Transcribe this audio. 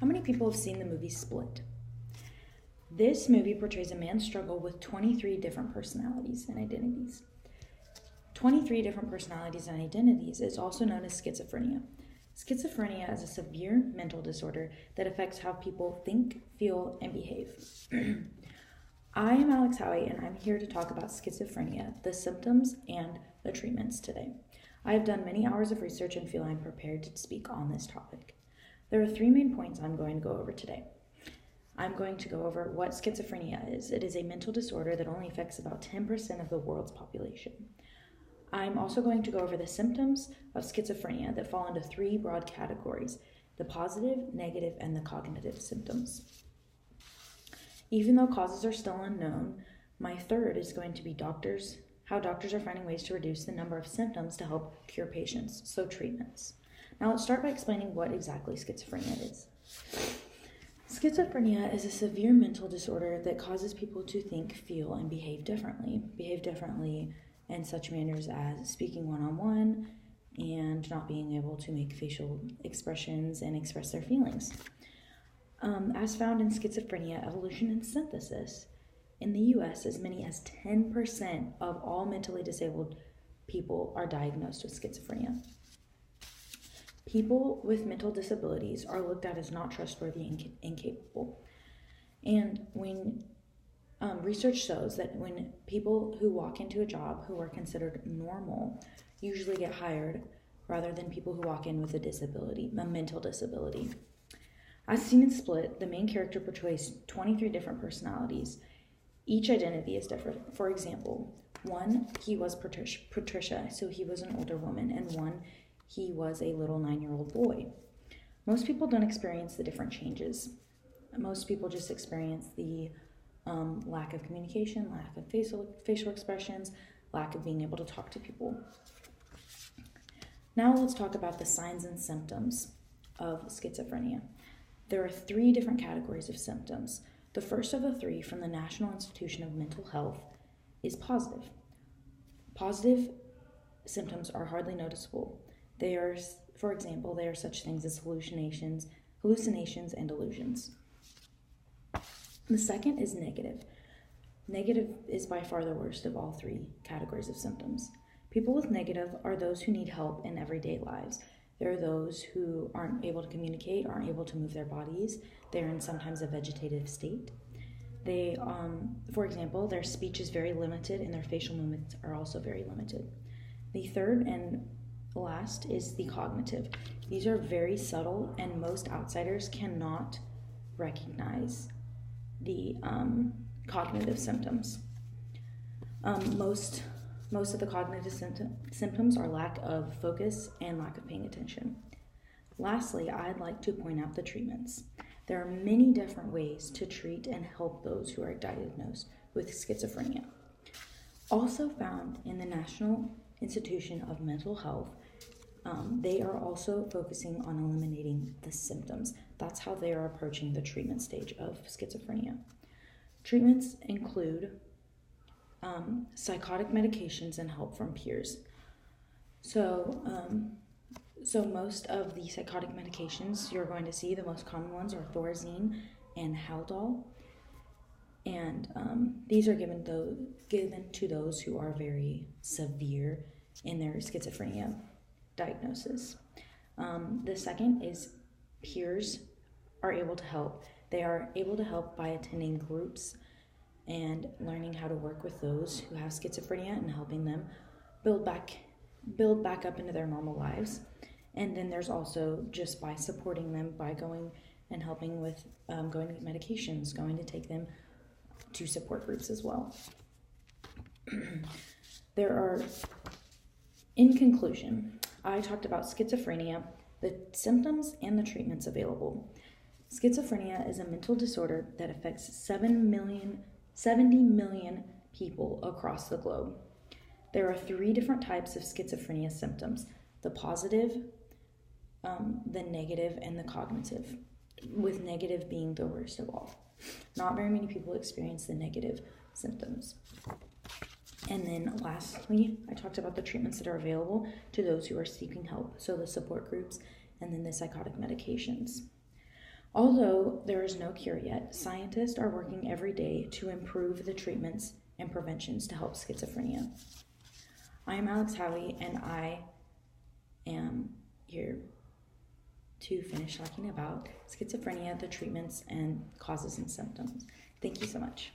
How many people have seen the movie Split? This movie portrays a man's struggle with 23 different personalities and identities. 23 different personalities and identities is also known as schizophrenia. Schizophrenia is a severe mental disorder that affects how people think, feel, and behave. I am Alex Howie, and I'm here to talk about schizophrenia, the symptoms, and the treatments today. I have done many hours of research and feel I'm prepared to speak on this topic. There are three main points I'm going to go over today. I'm going to go over what schizophrenia is. It is a mental disorder that only affects about 10% of the world's population. I'm also going to go over the symptoms of schizophrenia that fall into three broad categories: the positive, negative, and the cognitive symptoms. Even though causes are still unknown, my third is going to be how doctors are finding ways to reduce the number of symptoms to help cure patients, so treatments. Now let's start by explaining what exactly schizophrenia is. Schizophrenia is a severe mental disorder that causes people to think, feel, and behave differently. In such manners as speaking one-on-one and not being able to make facial expressions and express their feelings. As found in Schizophrenia Evolution and Synthesis, in the US, as many as 10% of all mentally disabled people are diagnosed with schizophrenia. People with mental disabilities are looked at as not trustworthy and incapable. And when research shows that when people who walk into a job who are considered normal usually get hired rather than people who walk in with a mental disability. As seen in Split, the main character portrays 23 different personalities. Each identity is different. For example, one, he was Patricia, so he was an older woman, and one, he was a little 9-year-old boy. Most people don't experience the different changes. Most people just experience the lack of communication, lack of facial expressions, lack of being able to talk to people. Now let's talk about the signs and symptoms of schizophrenia. There are three different categories of symptoms. The first of the three from the National Institution of Mental Health is positive. Positive symptoms are hardly noticeable. For example, they are such things as hallucinations and delusions. The second is negative. Negative is by far the worst of all three categories of symptoms. People with negative are those who need help in everyday lives. There are those who aren't able to communicate, aren't able to move their bodies. They're in sometimes a vegetative state. They, for example, their speech is very limited and their facial movements are also very limited. The third and last is the cognitive. These are very subtle and most outsiders cannot recognize the cognitive symptoms. Most of the cognitive symptoms are lack of focus and lack of paying attention. Lastly, I'd like to point out the treatments. There are many different ways to treat and help those who are diagnosed with schizophrenia. Also found in the National Institution of Mental Health, they are also focusing on eliminating the symptoms. That's how they are approaching the treatment stage of schizophrenia. Treatments include psychotic medications and help from peers. So most of the psychotic medications you're going to see, the most common ones are Thorazine and Haldol. And these are given to those who are very severe in their schizophrenia diagnosis. The second is peers are able to help. They are able to help by attending groups and learning how to work with those who have schizophrenia and helping them build back up into their normal lives. And then there's also just by supporting them by going and helping with going to get medications, going to take them to support groups as well. In conclusion, I talked about schizophrenia, the symptoms, and the treatments available. Schizophrenia is a mental disorder that affects 70 million people across the globe. There are three different types of schizophrenia symptoms: the positive, the negative, and the cognitive, with negative being the worst of all. Not very many people experience the negative symptoms. And then lastly, I talked about the treatments that are available to those who are seeking help, so the support groups and then the psychotic medications. Although there is no cure yet, scientists are working every day to improve the treatments and preventions to help schizophrenia. I am Alex Howie, and I am here to finish talking about schizophrenia, the treatments, and causes and symptoms. Thank you so much.